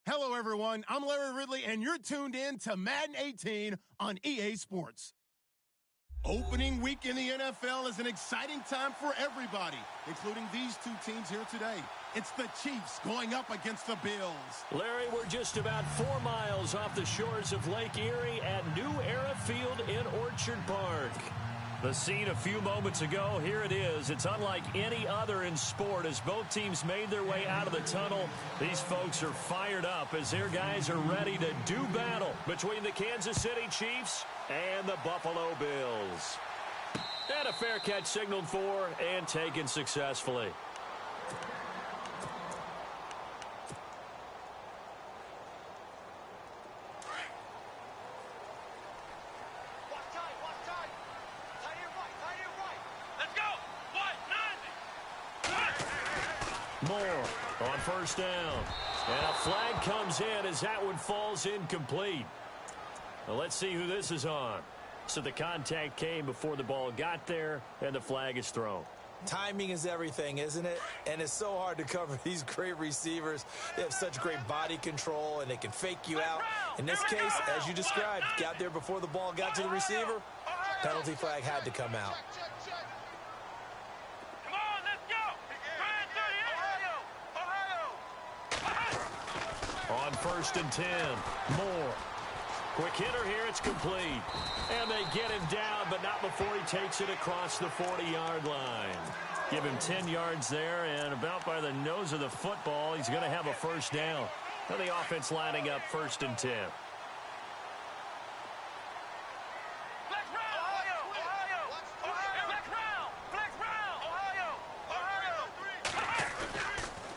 Hello, everyone. I'm Larry Ridley, and you're tuned in to Madden 18 on EA Sports. Opening week in the NFL is an exciting time for everybody, including these two teams here today. It's the Chiefs going up against the Bills. Larry, we're just about 4 miles off the shores of Lake Erie at New Era Field in Orchard Park. The scene a few moments ago, here it is. It's unlike any other in sport as both teams made their way out of the tunnel. These folks are fired up as their guys are ready to do battle between the Kansas City Chiefs and the Buffalo Bills. And a fair catch signaled for and taken successfully. Moore on first down. And a flag comes in as that one falls incomplete. Well, let's see who this is on. So the contact came before the ball got there, and the flag is thrown. Timing is everything, isn't it? And it's so hard to cover these great receivers. They have such great body control, and they can fake you out. In this case, as you described, got there before the ball got to the receiver. Penalty flag had to come out. On first and 10, Moore. Quick hitter here, it's complete. And they get him down, but not before he takes it across the 40-yard line. Give him 10 yards there, and about by the nose of the football, he's going to have a first down. And the offense lining up first and 10.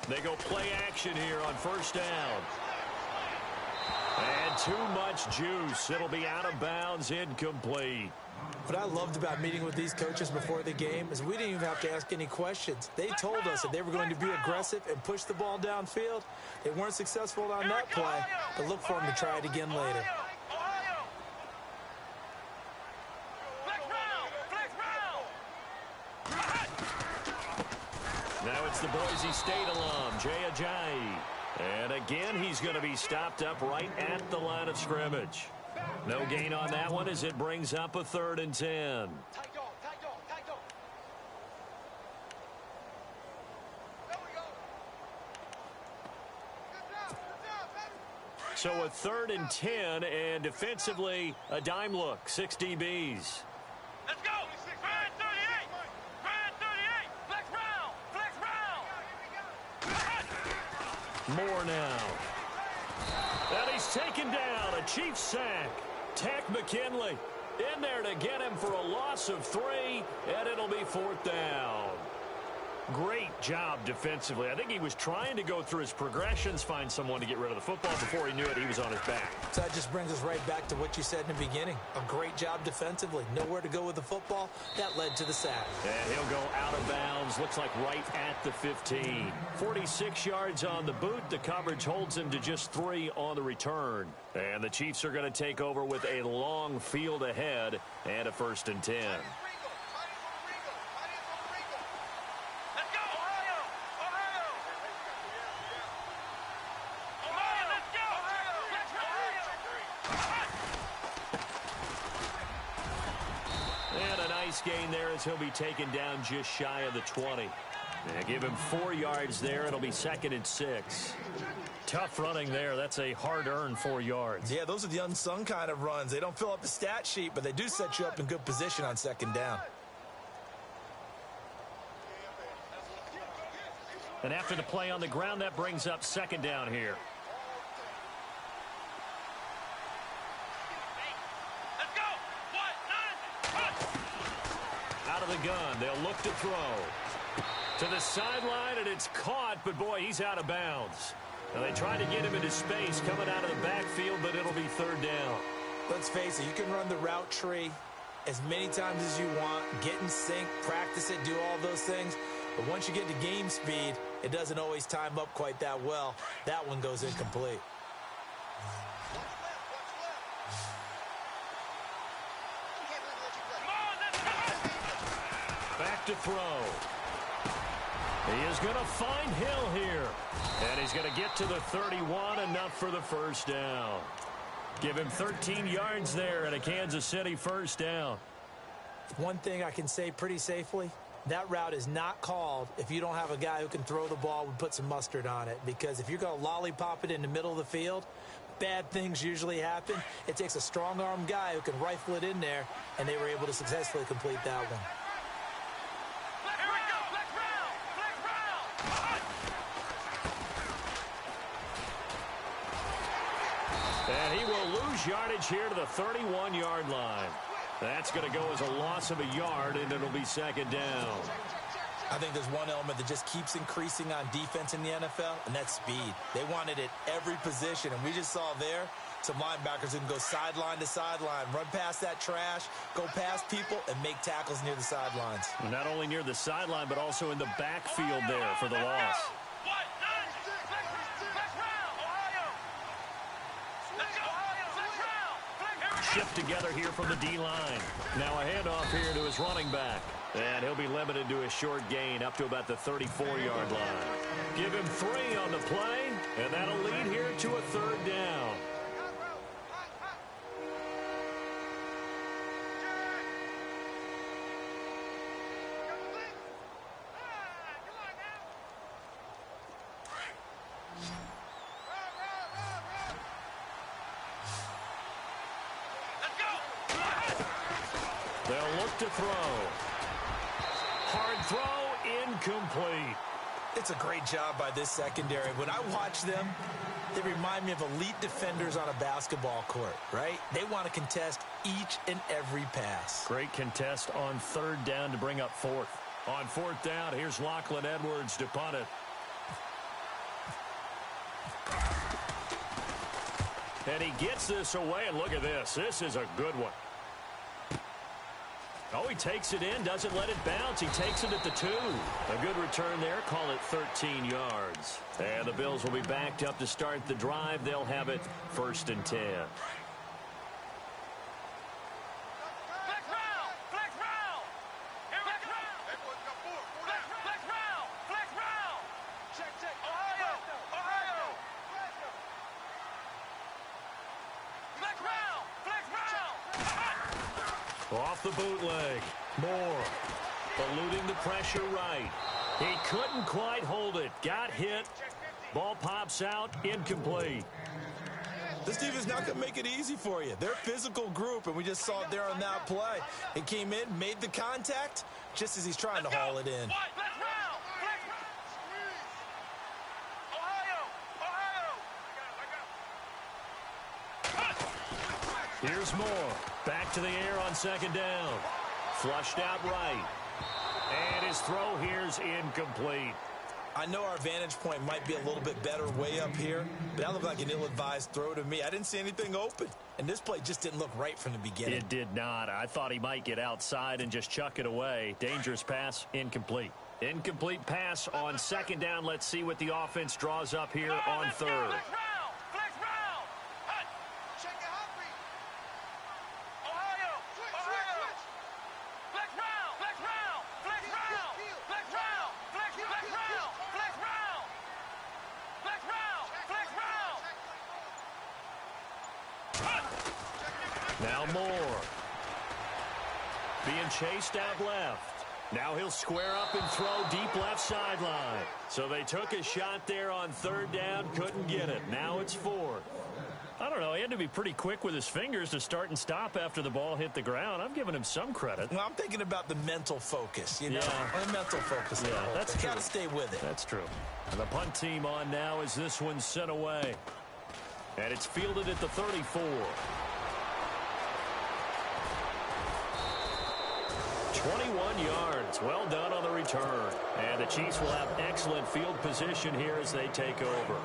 They go play action here on first down. And too much juice. It'll be out of bounds, incomplete. What I loved about meeting with these coaches before the game is we didn't even have to ask any questions. They told us that they were going to be aggressive and push the ball downfield. They weren't successful on that play, but look for them to try it again later. Now it's the Boise State alum, Jay Ajayi. And again, he's going to be stopped up right at the line of scrimmage. No gain on that one as it brings up a 3rd and 10. So a 3rd and 10, and defensively, a dime look, 6 DBs. Let's go! Grind 38! Grind 38! Flex round! Flex round! More now. And he's taken down. A Chiefs sack. Tack McKinley in there to get him for a loss of 3, and it'll be 4th down. Great job defensively. I think he was trying to go through his progressions, find someone to get rid of the football. Before he knew it, he was on his back. So that just brings us right back to what you said in the beginning. A great job defensively. Nowhere to go with the football. That led to the sack. And he'll go out of bounds. Looks like right at the 15. 46 yards on the boot. The coverage holds him to just 3 on the return. And the Chiefs are going to take over with a long field ahead and a 1st and 10. Gain there as he'll be taken down just shy of the 20. And give him 4 yards there. It'll be 2nd and 6. Tough running there. That's a hard-earned 4 yards. Yeah, those are the unsung kind of runs. They don't fill up the stat sheet, but they do set you up in good position on 2nd down. And after the play on the ground, that brings up 2nd down here. Out of the gun, they'll look to throw. To the sideline, and it's caught, but boy, he's out of bounds. Now they tried to get him into space coming out of the backfield, but it'll be 3rd down. Let's face it, you can run the route tree as many times as you want, get in sync, practice it, do all those things. But once you get to game speed, it doesn't always time up quite that well. That one goes incomplete. Back to throw. He is going to find Hill here. And he's going to get to the 31, enough for the first down. Give him 13 yards there and a Kansas City first down. One thing I can say pretty safely, that route is not called if you don't have a guy who can throw the ball and put some mustard on it. Because if you're going to lollipop it in the middle of the field, bad things usually happen. It takes a strong-arm guy who can rifle it in there, and they were able to successfully complete that one. And he will lose yardage here to the 31-yard line. That's going to go as a loss of a yard, and it'll be second down. I think there's one element that just keeps increasing on defense in the NFL, and that's speed. They want it at every position, and we just saw there some linebackers who can go sideline to sideline, run past that trash, go past people, and make tackles near the sidelines. Not only near the sideline, but also in the backfield there for the loss. Shift together here from the D-line. Now a handoff here to his running back. And he'll be limited to a short gain up to about the 34-yard line. Give him 3 on the play, and that'll lead here to a third down. They'll look to throw. Hard throw, incomplete. It's a great job by this secondary. When I watch them, they remind me of elite defenders on a basketball court, right? They want to contest each and every pass. Great contest on third down to bring up fourth. On fourth down, here's Lachlan Edwards to punt it. And he gets this away, and look at this. This is a good one. Oh, he takes it in, doesn't let it bounce. He takes it at the 2. A good return there. Call it 13 yards. And the Bills will be backed up to start the drive. They'll have it 1st and 10. Off the bootleg. Moore eluding the pressure right. He couldn't quite hold it. Got hit. Ball pops out. Incomplete. This defense is not going to make it easy for you. They're a physical group, and we just saw it there on that play. He came in, made the contact, just as he's trying to haul it in. Here's Moore. Back to the air on second down. Flushed out right. And his throw here's incomplete. I know our vantage point might be a little bit better way up here, but that looked like an ill-advised throw to me. I didn't see anything open, and this play just didn't look right from the beginning. It did not. I thought he might get outside and just chuck it away. Dangerous pass, incomplete. Incomplete pass on second down. Let's see what the offense draws up here on third. Now Moore. Being chased out left. Now he'll square up and throw deep left sideline. So they took a shot there on third down, couldn't get it. Now it's 4th. I don't know, he had to be pretty quick with his fingers to start and stop after the ball hit the ground. I'm giving him some credit. Well, I'm thinking about the mental focus, you know. Yeah. The mental focus. Yeah, that's true. Got to stay with it. That's true. And the punt team on now as this one's sent away. And it's fielded at the 34. 21 yards. Well done on the return. And the Chiefs will have excellent field position here as they take over.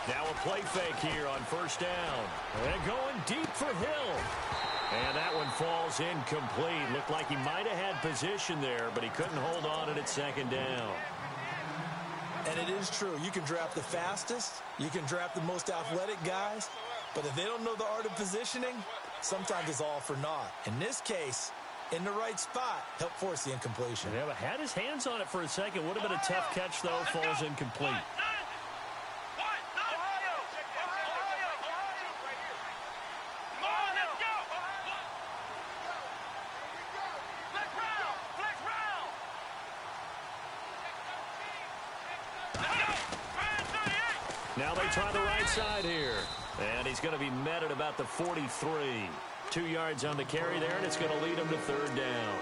Now a play fake here on first down. And going deep for Hill. And that one falls incomplete. Looked like he might have had position there, but he couldn't hold on at second down. And it is true. You can draft the fastest. You can draft the most athletic guys. But if they don't know the art of positioning, sometimes it's all for naught. In this case, in the right spot, help force the incompletion. Yeah, but had his hands on it for a second. Would have been a tough catch, though. Falls incomplete. Now they try the right side here. And he's going to be met at about the 43. 2 yards on the carry there, and it's going to lead him to third down.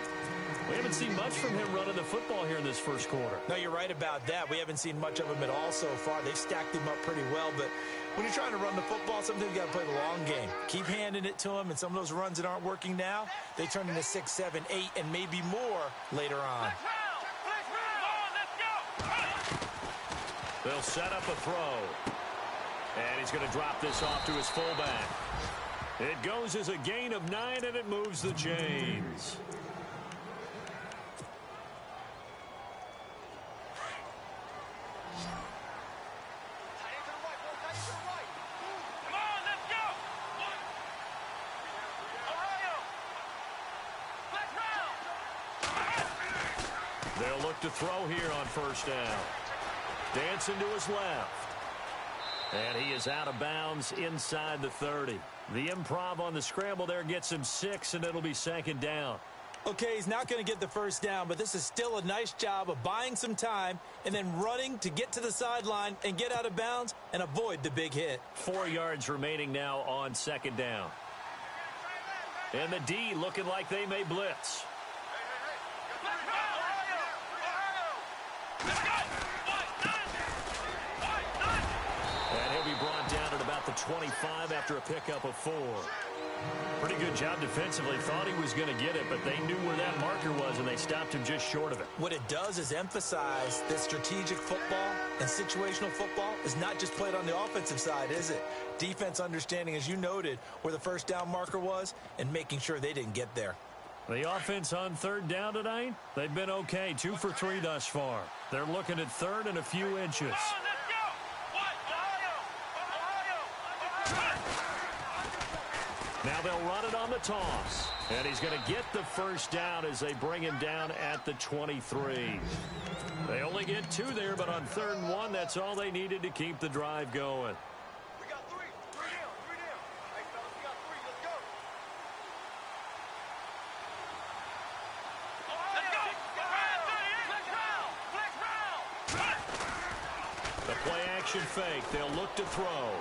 We haven't seen much from him running the football here in this first quarter. No, you're right about that. We haven't seen much of him at all so far. They've stacked him up pretty well, but when you're trying to run the football, sometimes you got to play the long game. Keep handing it to him, and some of those runs that aren't working now, they turn into 6, 7, 8, and maybe more later on. They'll set up a throw. And he's going to drop this off to his fullback. It goes as a gain of 9, and it moves the chains. They'll look to throw here on first down. Dancing to his left. And he is out of bounds inside the 30. The improv on the scramble there gets him 6, and it'll be second down. Okay, he's not going to get the first down, but this is still a nice job of buying some time and then running to get to the sideline and get out of bounds and avoid the big hit. 4 yards remaining now on second down. And the D looking like they may blitz. Brought down at about the 25 after a pickup of 4. Pretty good job defensively. Thought he was going to get it, but they knew where that marker was, and they stopped him just short of it. What it does is emphasize that strategic football and situational football is not just played on the offensive side, is it? Defense understanding, as you noted, where the first down marker was and making sure they didn't get there. The offense on third down tonight, they've been okay. 2 for 3 thus far. They're looking at third and a few inches. Now they'll run it on the toss. And he's going to get the first down as they bring him down at the 23. They only get 2 there, but on 3rd and 1, that's all they needed to keep the drive going. We got 3. 3 down. 3 down. Hey, fellas, we got 3. Let's go. The play action fake. They'll look to throw.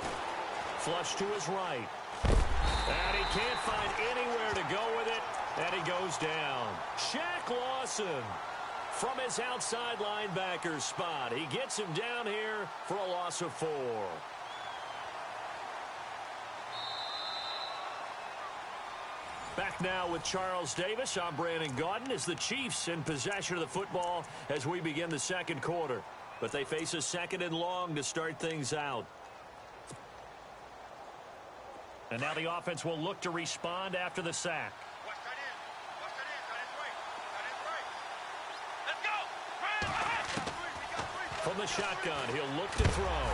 Flush to his right. And he can't find anywhere to go with it. And he goes down. Shaq Lawson from his outside linebacker spot. He gets him down here for a loss of 4. Back now with Charles Davis. I'm Brandon Gaudin as the Chiefs in possession of the football as we begin the second quarter. But they face a 2nd and long to start things out. And now the offense will look to respond after the sack. Watch that in. Watch that in. That is right. Let's go. We got 3. From the shotgun, he'll look to throw.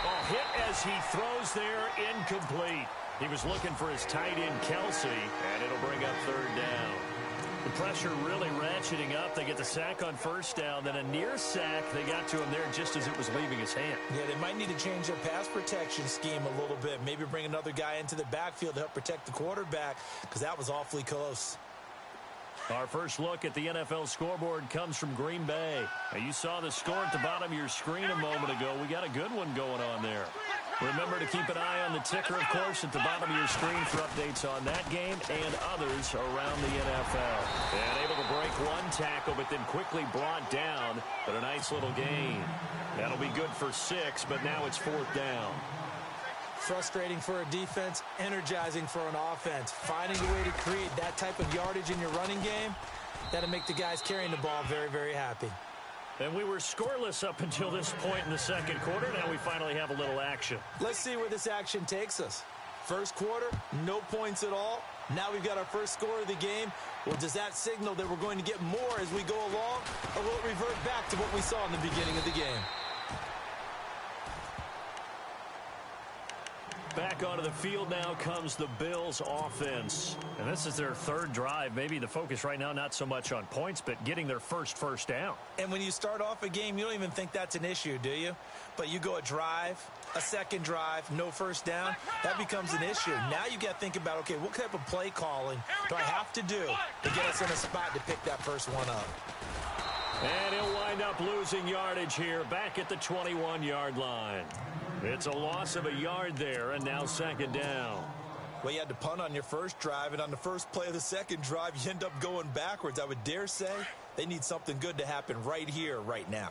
Oh, hit as he throws there, incomplete. He was looking for his tight end, Kelsey, and it'll bring up third down. The pressure really ratcheting up. They get the sack on first down, then a near sack. They got to him there just as it was leaving his hand. Yeah, they might need to change their pass protection scheme a little bit. Maybe bring another guy into the backfield to help protect the quarterback because that was awfully close. Our first look at the NFL scoreboard comes from Green Bay. Now, you saw the score at the bottom of your screen a moment ago. We got a good one going on there. Remember to keep an eye on the ticker, of course, at the bottom of your screen for updates on that game and others around the NFL. And able to break one tackle, but then quickly brought down. But a nice little gain. That'll be good for 6, but now it's 4th down. Frustrating for a defense, energizing for an offense. Finding a way to create that type of yardage in your running game, that'll make the guys carrying the ball very, very happy. And we were scoreless up until this point in the second quarter. Now we finally have a little action. Let's see where this action takes us. First quarter, no points at all. Now we've got our first score of the game. Well, does that signal that we're going to get more as we go along, or will it revert back to what we saw in the beginning of the game? Back onto the field now comes the Bills offense. And this is their third drive. Maybe the focus right now not so much on points, but getting their first down. And when you start off a game, you don't even think that's an issue, do you? But you go a drive, a second drive, no first down, that becomes an issue. Now you got to think about, okay, what type of play calling do I have to do to get us in a spot to pick that first one up? And he'll wind up losing yardage here back at the 21-yard line. It's a loss of a yard there, and now second down. Well, you had to punt on your first drive, and on the first play of the second drive, you end up going backwards. I would dare say they need something good to happen right here, right now.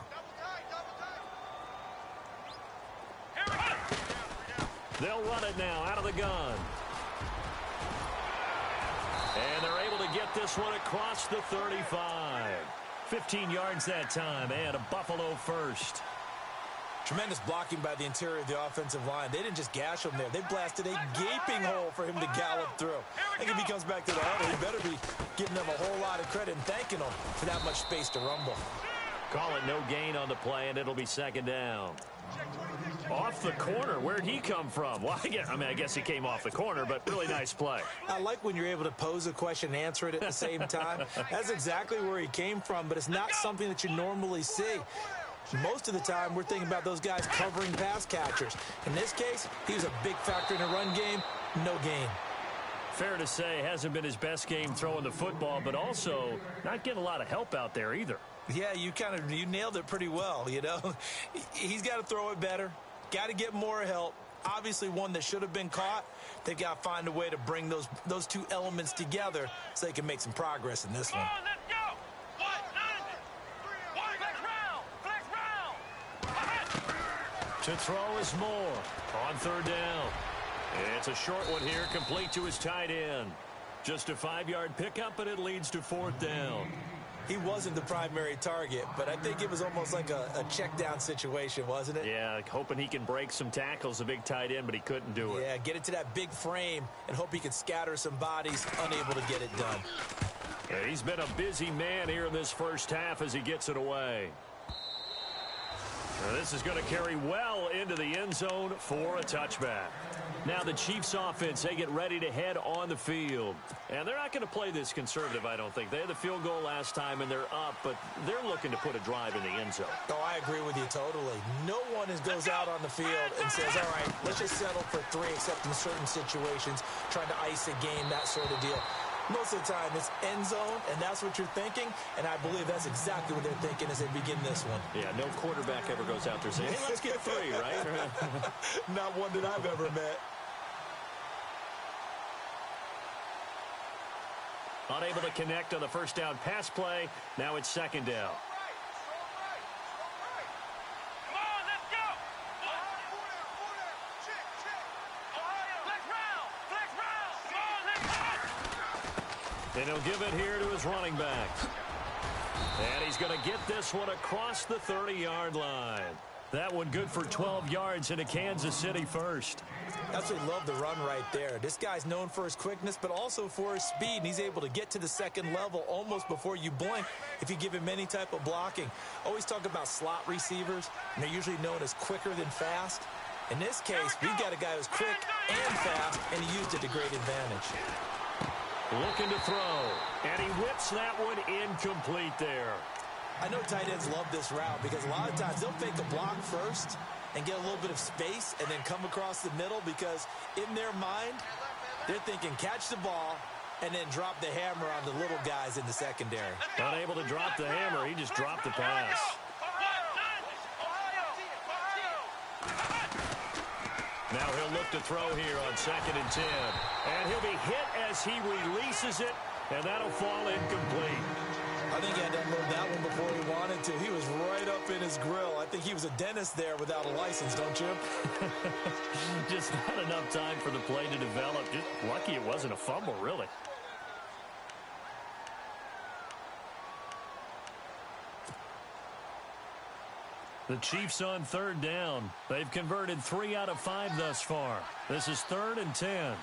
They'll run it now out of the gun. And they're able to get this one across the 35. 15 yards that time, and a Buffalo first. Tremendous blocking by the interior of the offensive line. They didn't just gash him there. They blasted a gaping hole for him to gallop through. I think if he comes back to the huddle, he better be giving them a whole lot of credit and thanking them for that much space to rumble. Call it no gain on the play, and it'll be second down. Off the corner. Where'd he come from? Well, I guess he came off the corner, but really nice play. I like when you're able to pose a question and answer it at the same time. That's exactly where he came from, but it's not something that you normally see. Most of the time, we're thinking about those guys covering pass catchers. In this case, he was a big factor in the run game. No gain. Fair to say, hasn't been his best game throwing the football, but also not getting a lot of help out there either. Yeah, you nailed it pretty well, you know. He's got to throw it better. Got to get more help. Obviously, one that should have been caught. They've got to find a way to bring those two elements together so they can make some progress in this one. To throw is Moore on third down. It's a short one here, complete to his tight end. Just a 5-yard pickup, but it leads to fourth down. He wasn't the primary target, but I think it was almost like a check down situation, wasn't it? Yeah, hoping he can break some tackles, a big tight end, but he couldn't do it. Yeah, get it to that big frame and hope he can scatter some bodies, unable to get it done. Yeah, he's been a busy man here in this first half as he gets it away. Now this is going to carry well into the end zone for a touchback. Now the Chiefs offense, they get ready to head on the field. And they're not going to play this conservative, I don't think. They had the field goal last time, and they're up, but they're looking to put a drive in the end zone. Oh, I agree with you totally. No one goes out on the field and says, all right, let's just settle for 3, except in certain situations, trying to ice a game, that sort of deal. Most of the time, it's end zone, and that's what you're thinking, and I believe that's exactly what they're thinking as they begin this one. Yeah, no quarterback ever goes out there saying, hey, let's get 3, right? Not one that I've ever met. Unable to connect on the first down pass play. Now it's second down. And he'll give it here to his running back. And he's going to get this one across the 30-yard line. That one good for 12 yards into Kansas City first. That's what we love the run right there. This guy's known for his quickness, but also for his speed. And he's able to get to the second level almost before you blink if you give him any type of blocking. Always talk about slot receivers, and they're usually known as quicker than fast. In this case, we've got a guy who's quick and fast, and he used it to great advantage. Looking to throw, and he whips that one incomplete there. I know tight ends love this route because a lot of times they'll fake a block first and get a little bit of space and then come across the middle because in their mind, they're thinking catch the ball and then drop the hammer on the little guys in the secondary. Unable to drop the hammer, he just dropped the pass. Now he'll look to throw here on 2nd and 10. And he'll be hit as he releases it, and that'll fall incomplete. I think he had to unload that one before he wanted to. He was right up in his grill. I think he was a dentist there without a license, don't you? Just not enough time for the play to develop. Just lucky it wasn't a fumble, really. The Chiefs on 3rd down. They've converted 3 out of 5 thus far. This is 3rd and 10.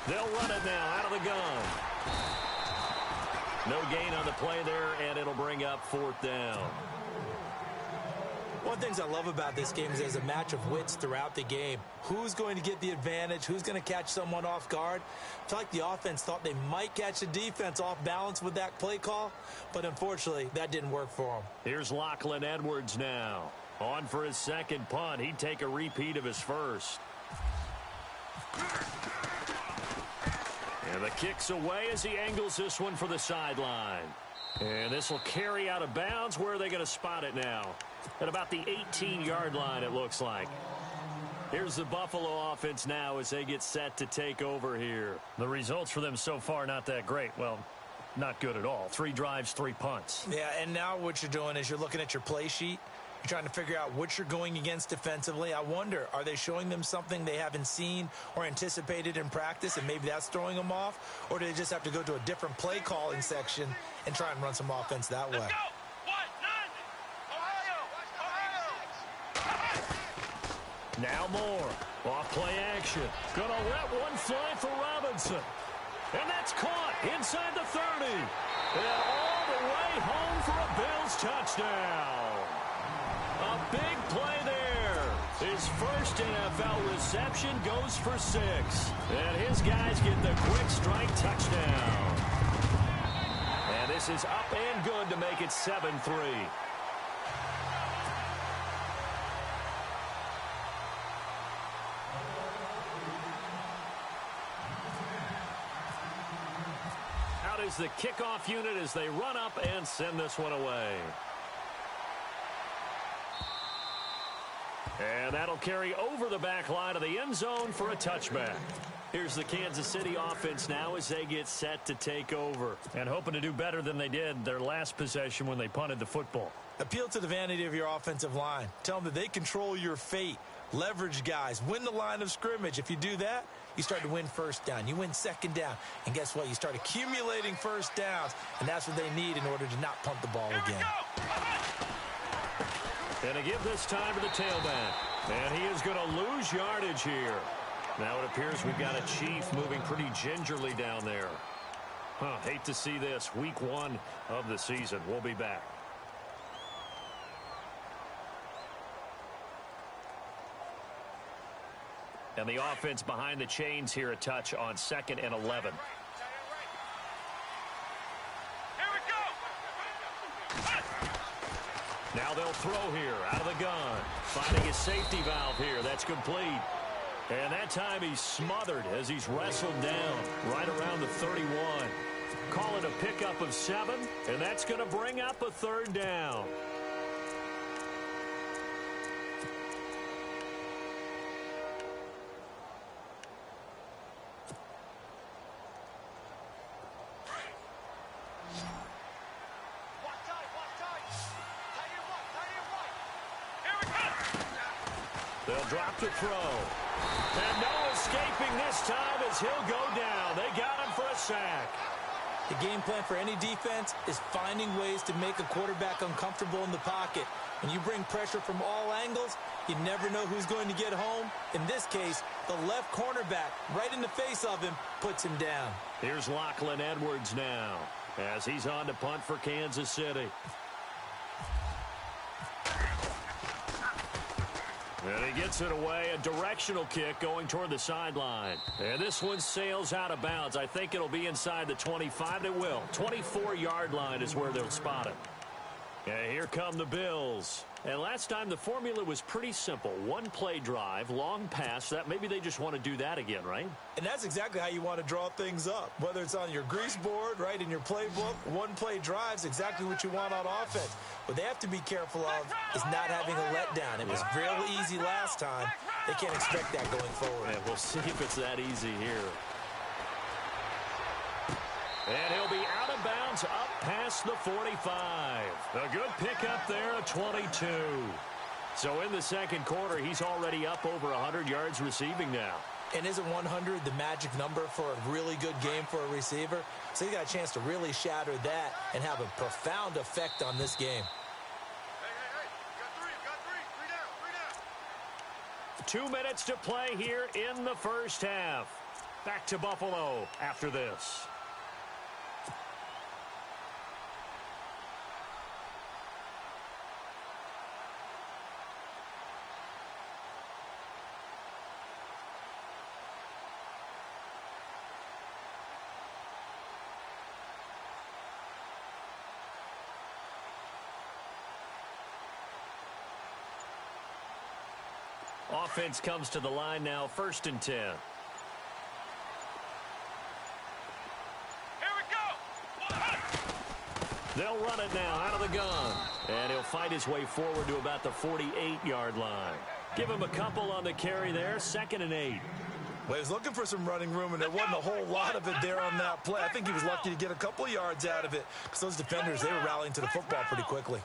They'll run it now out of the gun. No gain on the play there, and it'll bring up 4th down. One of the things I love about this game is there's a match of wits throughout the game. Who's going to get the advantage? Who's going to catch someone off guard? I feel like the offense thought they might catch the defense off balance with that play call, but unfortunately, that didn't work for them. Here's Lachlan Edwards now. On for his second punt. He'd take a repeat of his first. And the kick's away as he angles this one for the sideline. And this will carry out of bounds. Where are they going to spot it now? At about the 18-yard line, it looks like. Here's the Buffalo offense now as they get set to take over here. The results for them so far not that great. Well, not good at all. 3 drives, 3 punts. Yeah, and now what you're doing is you're looking at your play sheet. You're trying to figure out what you're going against defensively. I wonder, are they showing them something they haven't seen or anticipated in practice, and maybe that's throwing them off? Or do they just have to go to a different play calling section and try and run some offense that way? Let's go! Now more. Off play action. Gonna let one fly for Robinson. And that's caught inside the 30. And all the way home for a Bills touchdown. A big play there. His first NFL reception goes for 6. And his guys get the quick strike touchdown. And this is up and good to make it 7-3. Out is the kickoff unit as they run up and send this one away. And that'll carry over the back line of the end zone for a touchback. Here's the Kansas City offense now as they get set to take over. And hoping to do better than they did their last possession when they punted the football. Appeal to the vanity of your offensive line. Tell them that they control your fate. Leverage guys. Win the line of scrimmage. If you do that, you start to win first down. You win second down. And guess what? You start accumulating first downs. And that's what they need in order to not punt the ball again. And to give this time to the tailback. And he is going to lose yardage here. Now it appears we've got a Chief moving pretty gingerly down there. Hate to see this. Week 1 of the season. We'll be back. And the offense behind the chains here a touch on 2nd and 11. Now they'll throw here out of the gun. Finding his safety valve here. That's complete. And that time he's smothered as he's wrestled down right around the 31. Call it a pickup of 7, and that's going to bring up a 3rd down. They'll drop the throw. And no escaping this time as he'll go down. They got him for a sack. The game plan for any defense is finding ways to make a quarterback uncomfortable in the pocket. When you bring pressure from all angles, you never know who's going to get home. In this case, the left cornerback, right in the face of him, puts him down. Here's Lachlan Edwards now as he's on to punt for Kansas City. And he gets it away, a directional kick going toward the sideline. And this one sails out of bounds. I think it'll be inside the 25. It will. 24-yard line is where they'll spot it. And here come the Bills. And last time the formula was pretty simple. One play drive, long pass. That maybe they just want to do that again, right? And that's exactly how you want to draw things up. Whether it's on your grease board, right, in your playbook, one play drive's exactly what you want on offense. What they have to be careful of is not having a letdown. It was real easy last time. They can't expect that going forward. And we'll see if it's that easy here. And he'll be out of bounds up past the 45. A good pickup there at 22. So in the second quarter, he's already up over 100 yards receiving now. And isn't 100 the magic number for a really good game for a receiver? So he got a chance to really shatter that and have a profound effect on this game. Three down. 2 minutes to play here in the first half. Back to Buffalo after this. Offense comes to the line now, 1st and 10. Here we go. They'll run it now out of the gun. And he'll fight his way forward to about the 48-yard line. Give him a couple on the carry there, 2nd and 8. Well, he was looking for some running room, and there wasn't a whole lot of it there on that play. I think he was lucky to get a couple of yards out of it because those defenders, they were rallying to the football pretty quickly.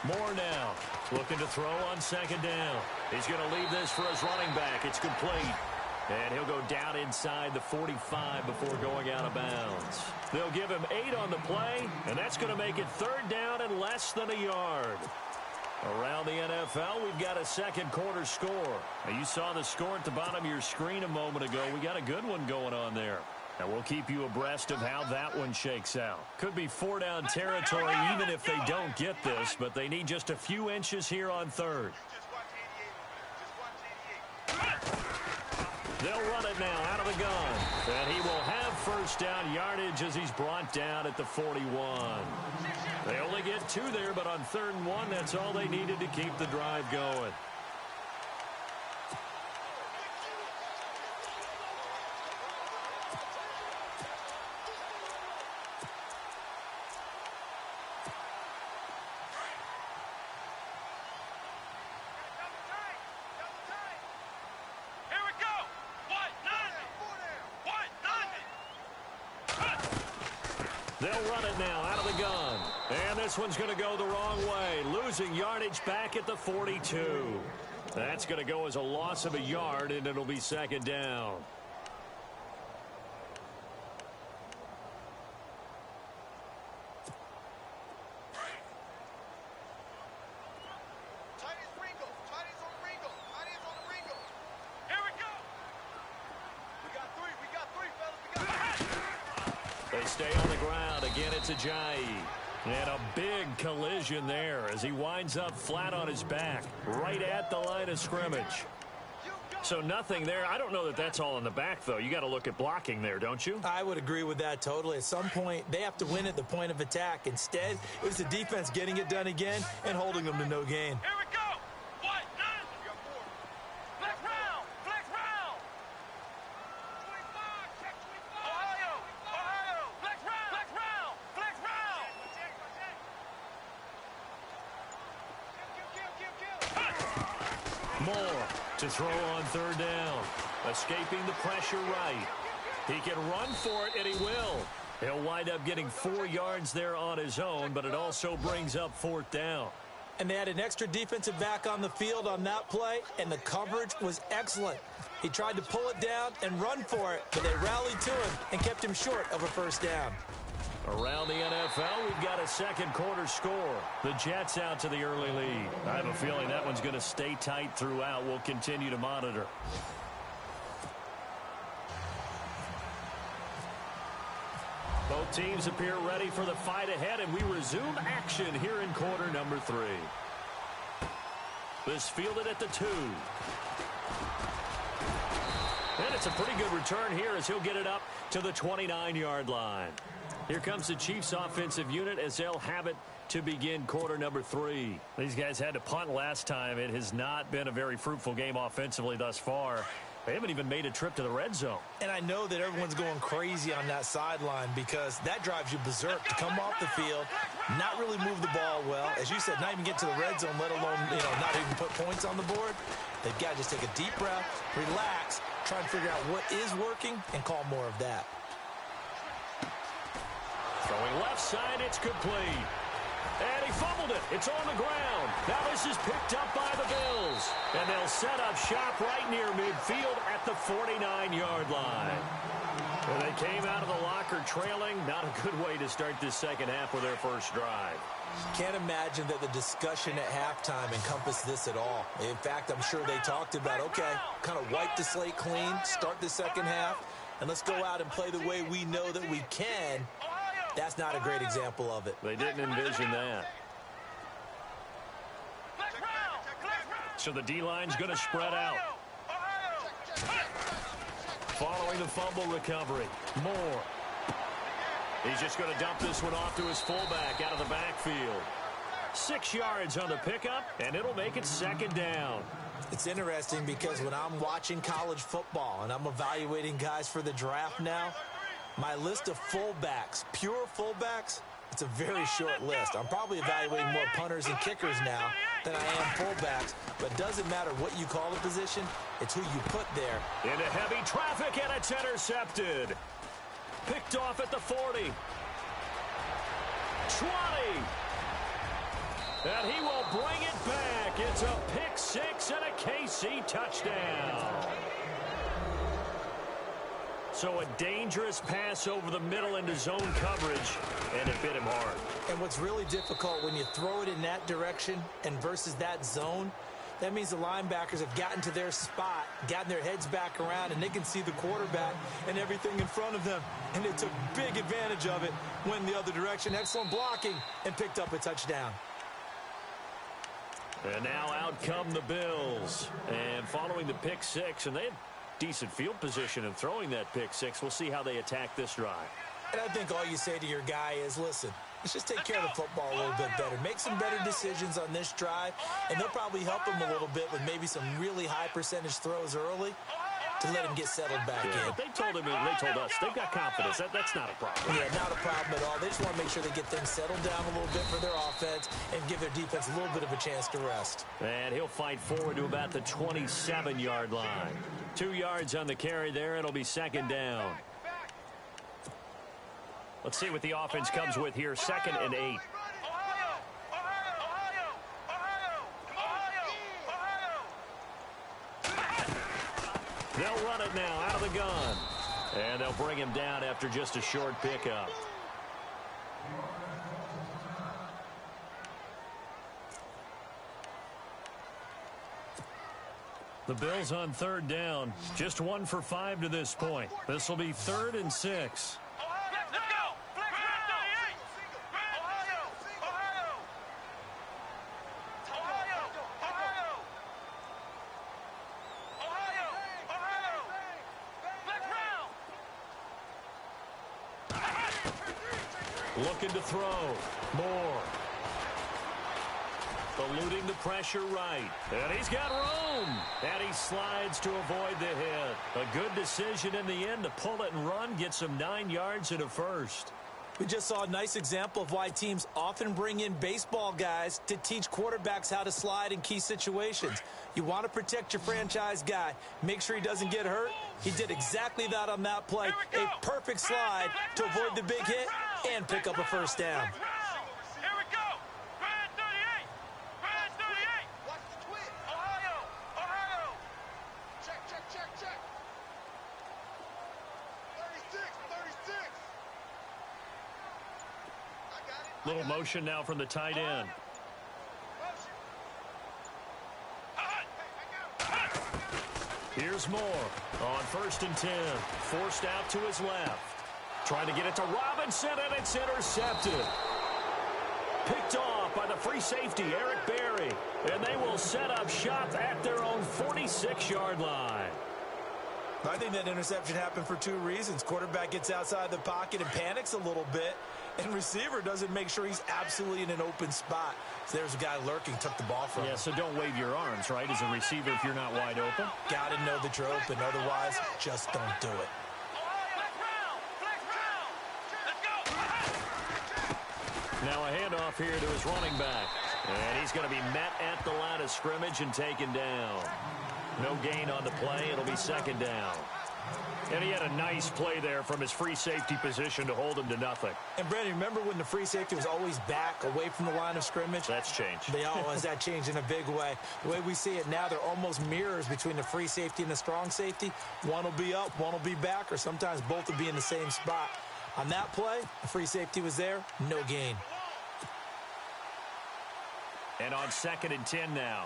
More now. Looking to throw on 2nd down. He's going to leave this for his running back. It's complete. And he'll go down inside the 45 before going out of bounds. They'll give him 8 on the play, and that's going to make it 3rd down and less than a yard. Around the NFL, we've got a 2nd quarter score. Now, you saw the score at the bottom of your screen a moment ago. We got a good one going on there. And we'll keep you abreast of how that one shakes out. Could be 4-down territory even if they don't get this, but they need just a few inches here on 3rd. They'll run it now out of the gun. And he will have 1st down yardage as he's brought down at the 41. They only get 2 there, but on 3rd and 1, that's all they needed to keep the drive going. They'll run it now out of the gun. And this one's going to go the wrong way. Losing yardage back at the 42. That's going to go as a loss of a yard, and it'll be 2nd down. They stay on the ground. Again, it's Ajayi. And a big collision there as he winds up flat on his back, right at the line of scrimmage. So nothing there. I don't know that that's all in the back, though. You got to look at blocking there, don't you? I would agree with that totally. At some point, they have to win at the point of attack. Instead, it was the defense getting it done again and holding them to no gain. Here we go. Flex round. Flex round. 25. Check 25. Ohio. Flex round. Flex round. Flex round. Moore to throw on 3rd down. Escaping the pressure right. He can run for it, and he will. He'll wind up getting 4 yards there on his own, but it also brings up 4th down. And they had an extra defensive back on the field on that play, and the coverage was excellent. He tried to pull it down and run for it, but they rallied to him and kept him short of a 1st down. Around the NFL, we've got a 2nd quarter score. The Jets out to the early lead. I have a feeling that one's going to stay tight throughout. We'll continue to monitor. Both teams appear ready for the fight ahead, and we resume action here in quarter number 3. This fielded at the 2. And it's a pretty good return here as he'll get it up to the 29-yard line. Here comes the Chiefs offensive unit as they'll have it to begin quarter number 3. These guys had to punt last time. It has not been a very fruitful game offensively thus far. They haven't even made a trip to the red zone. And I know that everyone's going crazy on that sideline because that drives you berserk to come off the field, not really move the ball well. As you said, not even get to the red zone, let alone, not even put points on the board. They've got to just take a deep breath, relax, try and figure out what is working, and call more of that. Throwing left side, it's complete. And he fumbled it. It's on the ground. Now this is picked up by the Bills. And they'll set up shop right near midfield at the 49-yard line. And they came out of the locker trailing. Not a good way to start this second half with their first drive. Can't imagine that the discussion at halftime encompassed this at all. In fact, I'm sure they talked about, okay, kind of wipe the slate clean, start the second half, and let's go out and play the way we know that we can. That's not a great example of it. They didn't envision that. So the D-line's going to spread out. Following the fumble recovery, Moore. He's just going to dump this one off to his fullback out of the backfield. 6 yards on the pickup, and it'll make it 2nd down. It's interesting because when I'm watching college football and I'm evaluating guys for the draft now, my list of fullbacks, pure fullbacks, it's a very short list. I'm probably evaluating more punters and kickers now than I am fullbacks, but it doesn't matter what you call the position, it's who you put there. Into heavy traffic, and it's intercepted. Picked off at the 40. 20. And he will bring it back. It's a pick 6 and a KC touchdown. So a dangerous pass over the middle into zone coverage, and it bit him hard. And what's really difficult when you throw it in that direction and versus that zone, that means the linebackers have gotten to their spot, gotten their heads back around, and they can see the quarterback and everything in front of them. And they took big advantage of it, went the other direction. Excellent blocking, and picked up a touchdown. And now out come the Bills. And following the pick 6, and they had decent field position in throwing that pick 6. We'll see how they attack this drive. And I think all you say to your guy is, listen, let's just take care of the football a little bit better. Make some better decisions on this drive, and they'll probably help him a little bit with maybe some really high percentage throws early to let him get settled back in. They told us they've got confidence. That's not a problem. Yeah, not a problem at all. They just want to make sure they get things settled down a little bit for their offense and give their defense a little bit of a chance to rest. And he'll fight forward to about the 27-yard line. 2 yards on the carry there. It'll be 2nd down. Let's see what the offense comes with here. 2nd and 8. They'll run it now out of the gun. And they'll bring him down after just a short pickup. The Bills on 3rd down. Just 1 for 5 to this point. This will be 3rd and 6. Looking to throw. Moore. Eluding the pressure right. And he's got room. And he slides to avoid the hit. A good decision in the end to pull it and run. Get some 9 yards and a first. We just saw a nice example of why teams often bring in baseball guys to teach quarterbacks how to slide in key situations. You want to protect your franchise guy. Make sure he doesn't get hurt. He did exactly that on that play. A perfect slide to avoid the big hit and pick up a first down. Here we go. Grand 38. Grand 38. Watch the twin. Ohio. Check. 36. Little motion now from the tight end. Here's Moore on 1st and 10. Forced out to his left. Trying to get it to Robinson, and it's intercepted. Picked off by the free safety, Eric Berry. And they will set up shop at their own 46-yard line. I think that interception happened for 2 reasons. Quarterback gets outside the pocket and panics a little bit, and receiver doesn't make sure he's absolutely in an open spot. So there's a guy lurking, took the ball from him. Yeah, so don't wave your arms, right, as a receiver if you're not wide open. Got to know that you're open. Otherwise, just don't do it. Now a handoff here to his running back. And he's going to be met at the line of scrimmage and taken down. No gain on the play. It'll be 2nd down. And he had a nice play there from his free safety position to hold him to nothing. And, Brandon, remember when the free safety was always back away from the line of scrimmage? That's changed. They always that changed in a big way. The way we see it now, they're almost mirrors between the free safety and the strong safety. One will be up, one will be back, or sometimes both will be in the same spot. On that play, the free safety was there, no gain. And on 2nd and 10 now.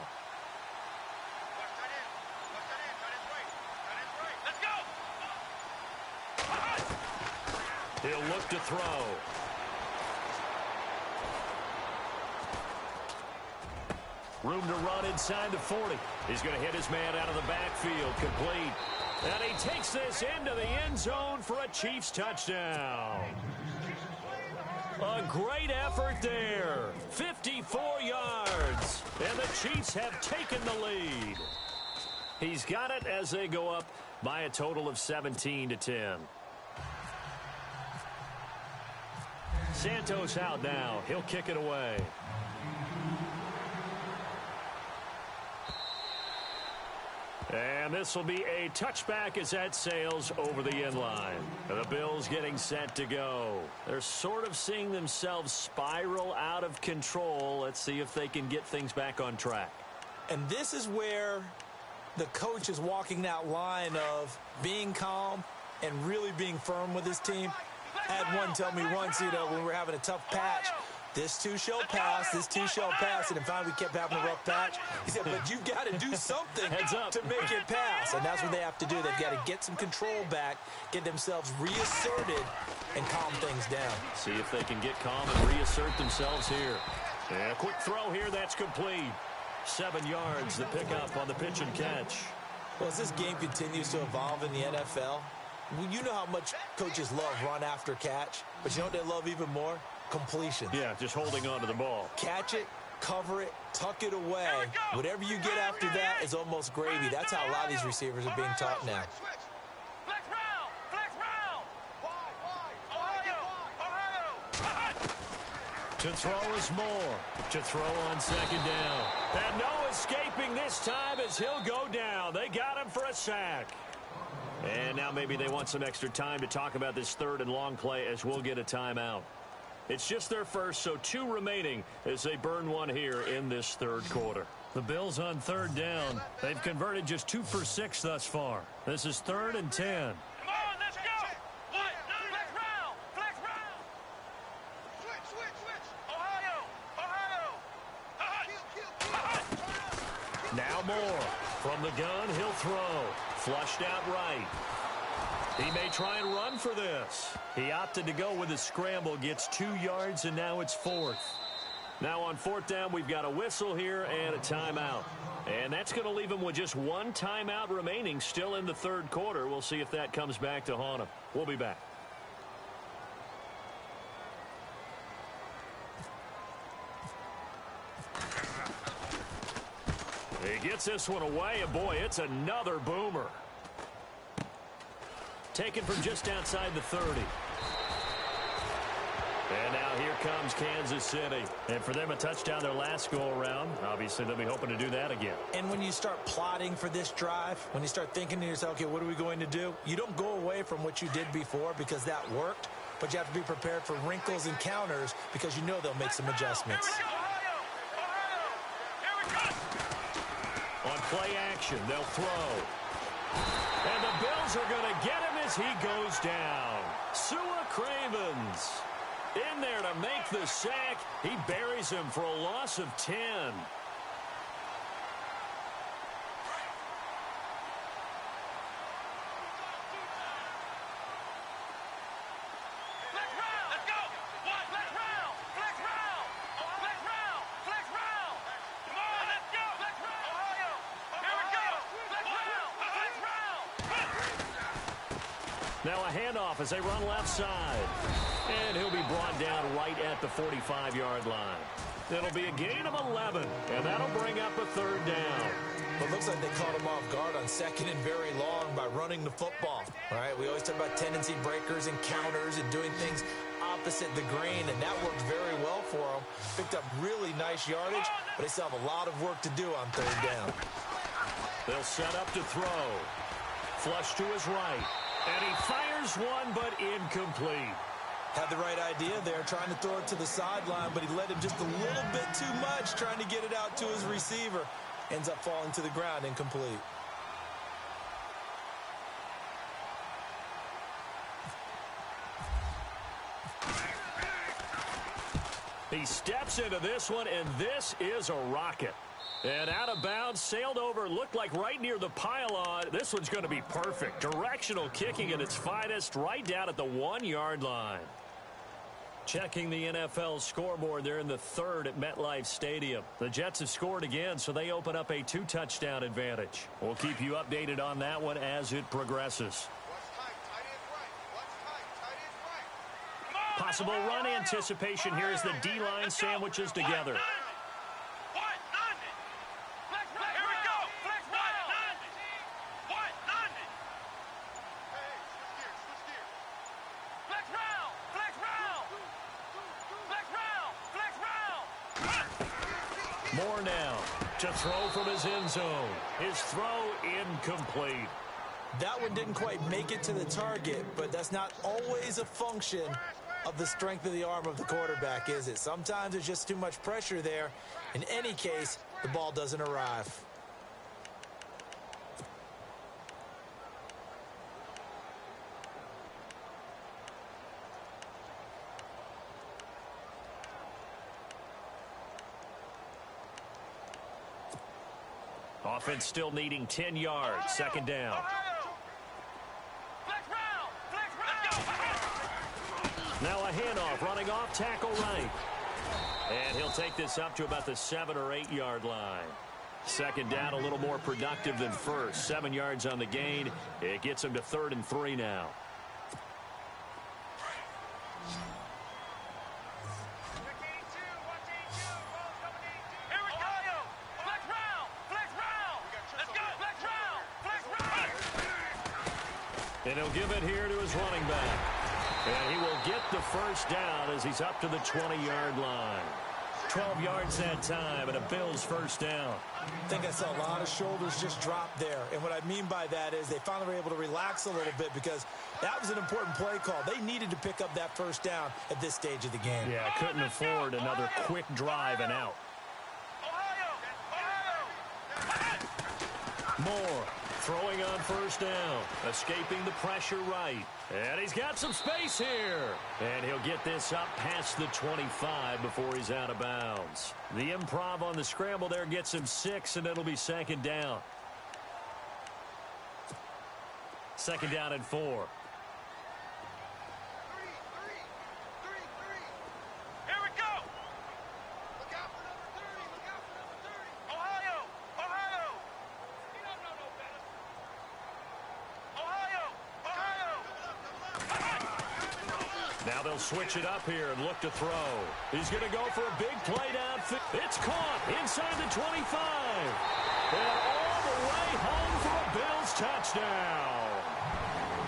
He'll look to throw. Room to run inside the 40. He's going to hit his man out of the backfield. Complete. And he takes this into the end zone for a Chiefs touchdown. A great effort there. 54 yards. And the Chiefs have taken the lead. He's got it as they go up by a total of 17-10. Santos out now. He'll kick it away. And this will be a touchback as that sails over the end line. The Bills getting set to go. They're sort of seeing themselves spiral out of control. Let's see if they can get things back on track. And this is where the coach is walking that line of being calm and really being firm with his team. I had one tell me once, when we were having a tough patch, this too shall pass, this too shall pass, and finally we kept having a rough patch. He said, but you've got to do something to make it pass, and that's what they have to do. They've got to get some control back, get themselves reasserted, and calm things down. See if they can get calm and reassert themselves here. And a quick throw here, that's complete. 7 yards, the pickup on the pitch and catch. Well, as this game continues to evolve in the NFL, you know how much coaches love run after catch, but you know what they love even more? Completion. Yeah, just holding on to the ball. Catch it, cover it, tuck it away. Whatever you get after that is almost gravy. That's how a lot of these receivers are being taught now. Flex round! Flex round! Ohio! To throw is Moore. To throw on second down. And no escaping this time as he'll go down. They got him for a sack. And now maybe they want some extra time to talk about this third and long play as we'll get a timeout. It's just their first, so 2 remaining as they burn one here in this third quarter. The Bills on third down. They've converted just 2 for 6 thus far. This is 3rd and 10. Come on, let's go! What? Flex round! Flex round! Switch! Ohio! Now Moore. From the gun, he'll throw. Flushed out right. He may try and run for this. He opted to go with a scramble, gets 2 yards, and now it's 4th. Now on 4th down, we've got a whistle here and a timeout. And that's going to leave him with just 1 timeout remaining still in the third quarter. We'll see if that comes back to haunt him. We'll be back. He gets this one away, and boy, it's another boomer. Taken from just outside the 30. And now here comes Kansas City. And for them, a touchdown their last go-around. Obviously, they'll be hoping to do that again. And when you start plotting for this drive, when you start thinking to yourself, okay, what are we going to do? You don't go away from what you did before because that worked, but you have to be prepared for wrinkles and counters because you know they'll make some adjustments. On play action, they'll throw. And the Bills are going to get him as he goes down. Sua Cravens in there to make the sack. He buries him for a loss of 10. Now a handoff as they run left side. And he'll be brought down right at the 45-yard line. It'll be a gain of 11, and that'll bring up a 3rd down. But it looks like they caught him off guard on 2nd and very long by running the football. All right, we always talk about tendency breakers and counters and doing things opposite the grain, and that worked very well for them. Picked up really nice yardage, but they still have a lot of work to do on 3rd down. They'll set up to throw. Flush to his right. And he fires one, but incomplete. Had the right idea there, trying to throw it to the sideline, but he led him just a little bit too much, trying to get it out to his receiver. Ends up falling to the ground, incomplete. He steps into this one, and this is a rocket. And out of bounds, sailed over, looked like right near the pylon. This one's going to be perfect. Directional kicking at its finest, right down at the 1-yard line. Checking the NFL scoreboard, they're in the third at MetLife Stadium. The Jets have scored again, so they open up a 2-touchdown advantage. We'll keep you updated on that one as it progresses. Possible run anticipation here as the D-line sandwiches together. More now to throw from his end zone. His throw incomplete. That one didn't quite make it to the target, but that's not always a function of the strength of the arm of the quarterback, is it? Sometimes there's just too much pressure there. In any case, the ball doesn't arrive. Offense still needing 10 yards. Second down. Now a handoff running off tackle right. And he'll take this up to about the 7 or 8 yard line. Second down a little more productive than first. 7 yards on the gain. It gets him to 3rd and 3 now. And he'll give it here to his running back. And he will get the first down as he's up to the 20-yard line. 12 yards that time and a Bills first down. I think I saw a lot of shoulders just drop there. And what I mean by that is they finally were able to relax a little bit because that was an important play call. They needed to pick up that first down at this stage of the game. Yeah, couldn't afford another quick drive and out. Moore throwing on first down, escaping the pressure right. And he's got some space here. And he'll get this up past the 25 before he's out of bounds. The improv on the scramble there gets him 6, and it'll be second down. Second down and 4. Now they'll switch it up here and look to throw. He's going to go for a big play downfield. It's caught inside the 25. And all the way home for a Bills touchdown.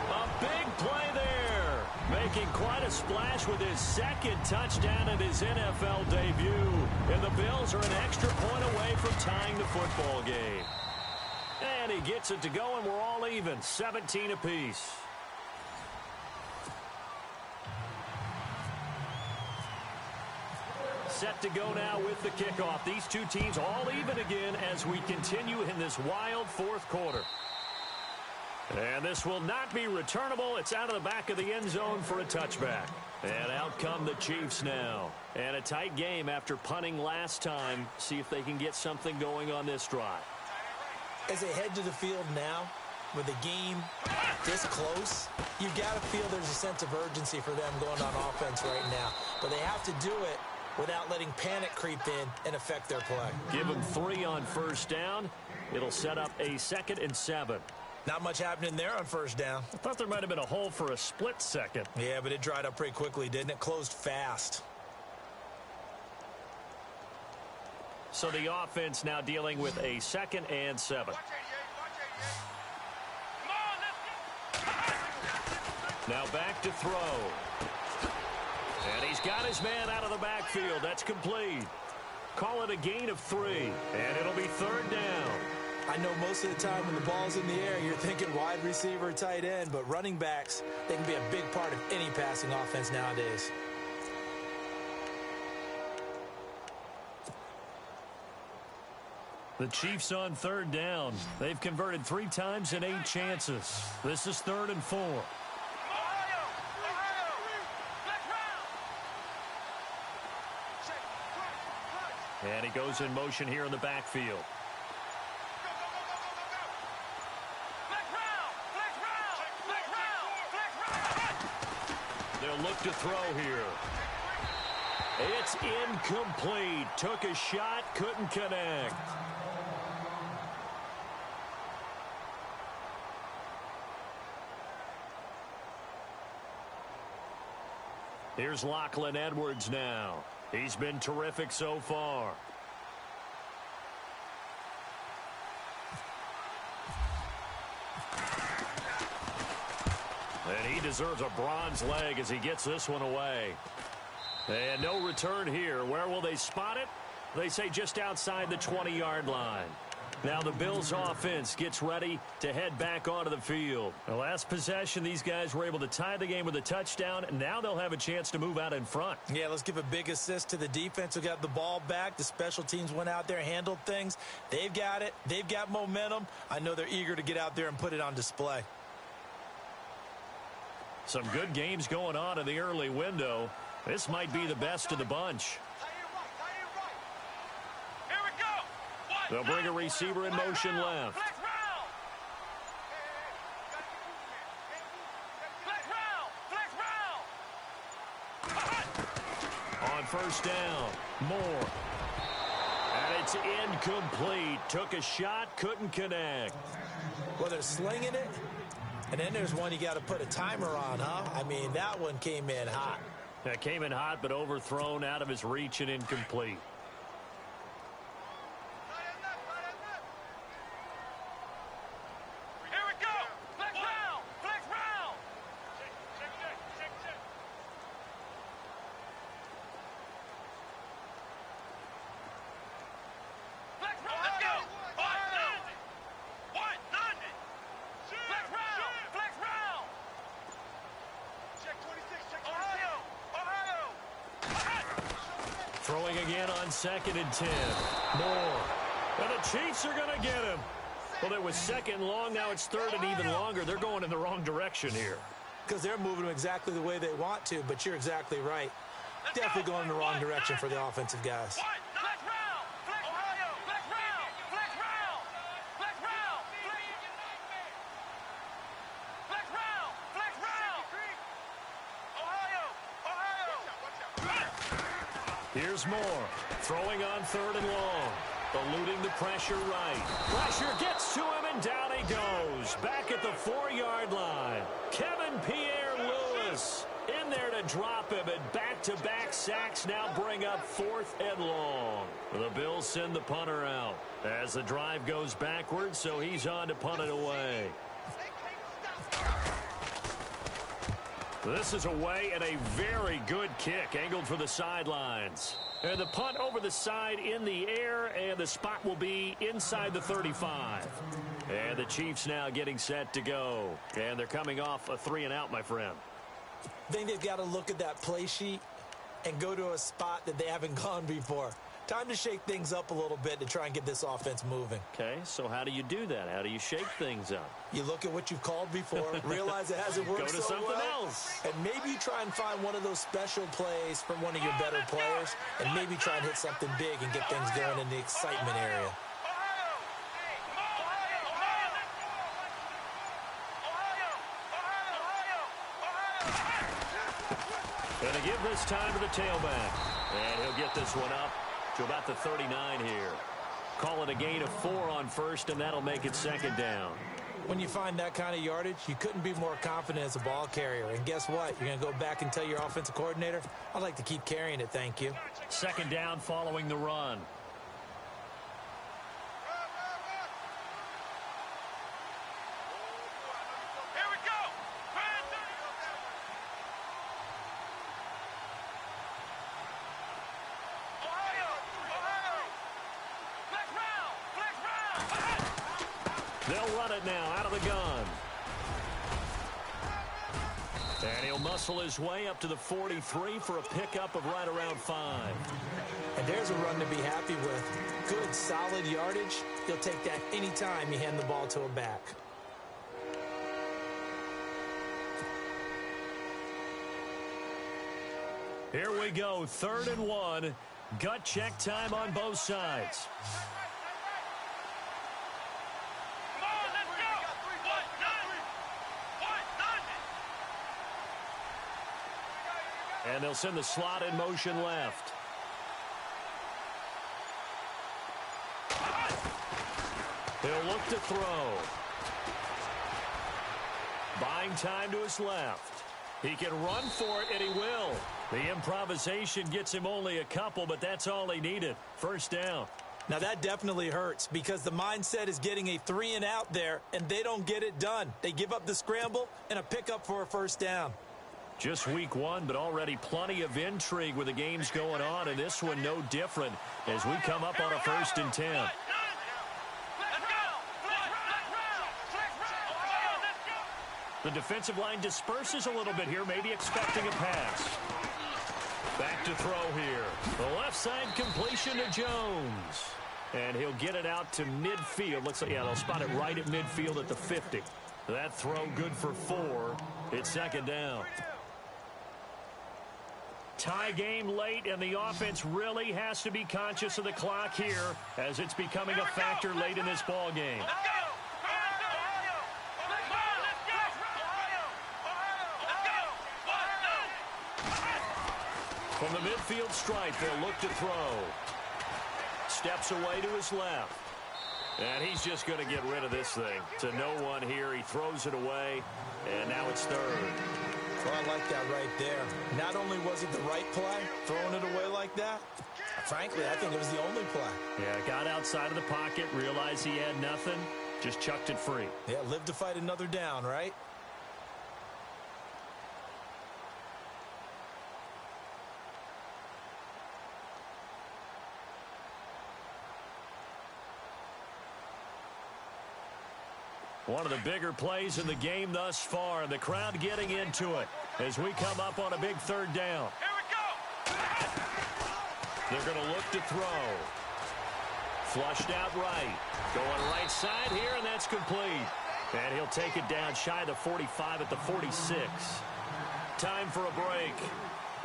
A big play there. Making quite a splash with his second touchdown in his NFL debut. And the Bills are an extra point away from tying the football game. And he gets it to go, and we're all even, 17 apiece. Set to go now with the kickoff. These two teams all even again as we continue in this wild fourth quarter. And this will not be returnable. It's out of the back of the end zone for a touchback. And out come the Chiefs now. And a tight game after punting last time. See if they can get something going on this drive. As they head to the field now, with the game this close, you've got to feel there's a sense of urgency for them going on offense right now. But they have to do it without letting panic creep in and affect their play. Give them 3 on first down. It'll set up a 2nd and 7. Not much happening there on first down. I thought there might have been a hole for a split second. Yeah, but it dried up pretty quickly, didn't it? Closed fast. So the offense now dealing with a 2nd and 7. Now back to throw. And he's got his man out of the backfield. That's complete. Call it a gain of 3. And it'll be 3rd down. I know most of the time when the ball's in the air, you're thinking wide receiver, tight end. But running backs, they can be a big part of any passing offense nowadays. The Chiefs on 3rd down. They've converted 3 times in 8 chances. This is 3rd and 4. And he goes in motion here in the backfield. They'll look to throw here. It's incomplete. Took a shot, couldn't connect. Here's Lachlan Edwards now. He's been terrific so far. And he deserves a bronze leg as he gets this one away. And no return here. Where will they spot it? They say just outside the 20-yard line. Now the Bills offense gets ready to head back onto the field. The last possession, these guys were able to tie the game with a touchdown, and now they'll have a chance to move out in front. Yeah, let's give a big assist to the defense who got the ball back. The special teams went out there, handled things. They've got it. They've got momentum. I know they're eager to get out there and put it on display. Some good games going on in the early window. This might be the best of the bunch. They'll bring a receiver in motion left. On first down, Moore. And it's incomplete. Took a shot, couldn't connect. Well, they're slinging it. And then there's one you got to put a timer on, huh? I mean, that one came in hot. That came in hot, but overthrown, out of his reach and incomplete. Throwing again on 2nd and 10. Moore. And the Chiefs are going to get him. Well, it was 2nd and long. Now it's 3rd and even longer. They're going in the wrong direction here. Because they're moving them exactly the way they want to, but you're exactly right. Definitely going in the wrong direction for the offensive guys. Here's Moore, throwing on 3rd and long, eluding the pressure right. Pressure gets to him, and down he goes. Back at the 4-yard line. Kevin Pierre-Louis in there to drop him, and back-to-back sacks now bring up 4th and long. The Bills send the punter out as the drive goes backwards, so he's on to punt it away. This is away, and a very good kick angled for the sidelines. And the punt over the side in the air, and the spot will be inside the 35. And the Chiefs now getting set to go. And they're coming off a 3-and-out, my friend. I think they've got to look at that play sheet and go to a spot that they haven't gone before. Time to shake things up a little bit to try and get this offense moving. Okay, so how do you do that? How do you shake things up? You look at what you've called before, realize it hasn't worked so well. Go to something else. And maybe you try and find one of those special plays from one of your better players, and maybe try and hit something big and get things going in the excitement area. Going to give this time to the tailback. And he'll get this one up to about the 39 here. Call it a gain of 4 on first, and that'll make it 2nd down. When you find that kind of yardage, you couldn't be more confident as a ball carrier. And guess what? You're going to go back and tell your offensive coordinator, I'd like to keep carrying it, thank you. 2nd down following the run. They'll run it now out of the gun. And he'll muscle his way up to the 43 for a pickup of right around 5. And there's a run to be happy with. Good, solid yardage. You'll take that anytime you hand the ball to a back. Here we go, 3rd and 1. Gut check time on both sides. And they'll send the slot in motion left. He'll look to throw. Buying time to his left. He can run for it, and he will. The improvisation gets him only a couple, but that's all he needed. First down. Now, that definitely hurts because the mindset is getting a 3-and-out there, and they don't get it done. They give up the scramble and a pickup for a first down. Just week one, but already plenty of intrigue with the games going on, and this one no different as we come up on a 1st and 10. The defensive line disperses a little bit here, maybe expecting a pass. Back to throw here. The left side completion to Jones. And he'll get it out to midfield. Looks like, yeah, they'll spot it right at midfield at the 50. That throw good for 4. It's 2nd down. Tie game late, and the offense really has to be conscious of the clock here as it's becoming a factor late in this ball game. From the midfield stripe, they'll look to throw. Steps away to his left. And he's just going to get rid of this thing. To no one here. He throws it away, and now it's 3rd. Well, I like that right there. Not only was it the right play, throwing it away like that, frankly, I think it was the only play. Yeah, got outside of the pocket, realized he had nothing, just chucked it free. Yeah, live to fight another down, right? One of the bigger plays in the game thus far. The crowd getting into it as we come up on a big 3rd down. Here we go. They're going to look to throw. Flushed out right. Going right side here, and that's complete. And he'll take it down shy of the 45 at the 46. Time for a break.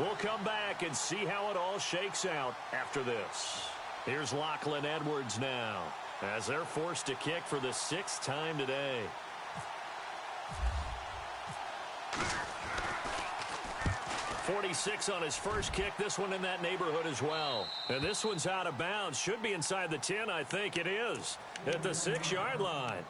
We'll come back and see how it all shakes out after this. Here's Lachlan Edwards now, as they're forced to kick for the 6th time today. .46 on his first kick. This one in that neighborhood as well. And this one's out of bounds. Should be inside the 10, I think it is. At the 6-yard line.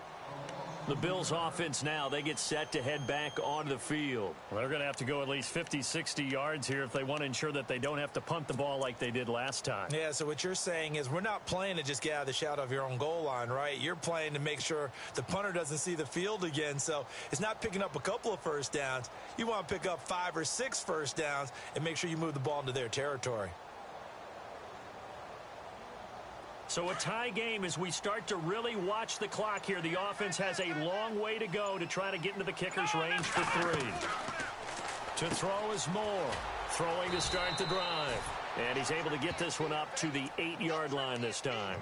The Bills offense now, they get set to head back onto the field. Well, they're going to have to go at least 50, 60 yards here if they want to ensure that they don't have to punt the ball like they did last time. Yeah, so what you're saying is we're not playing to just get out of the shadow of your own goal line, right? You're playing to make sure the punter doesn't see the field again. So it's not picking up a couple of first downs. You want to pick up 5 or 6 first downs and make sure you move the ball into their territory. So a tie game as we start to really watch the clock here. The offense has a long way to go to try to get into the kicker's range for 3. To throw is Moore. Throwing to start the drive. And he's able to get this one up to the 8-yard line this time.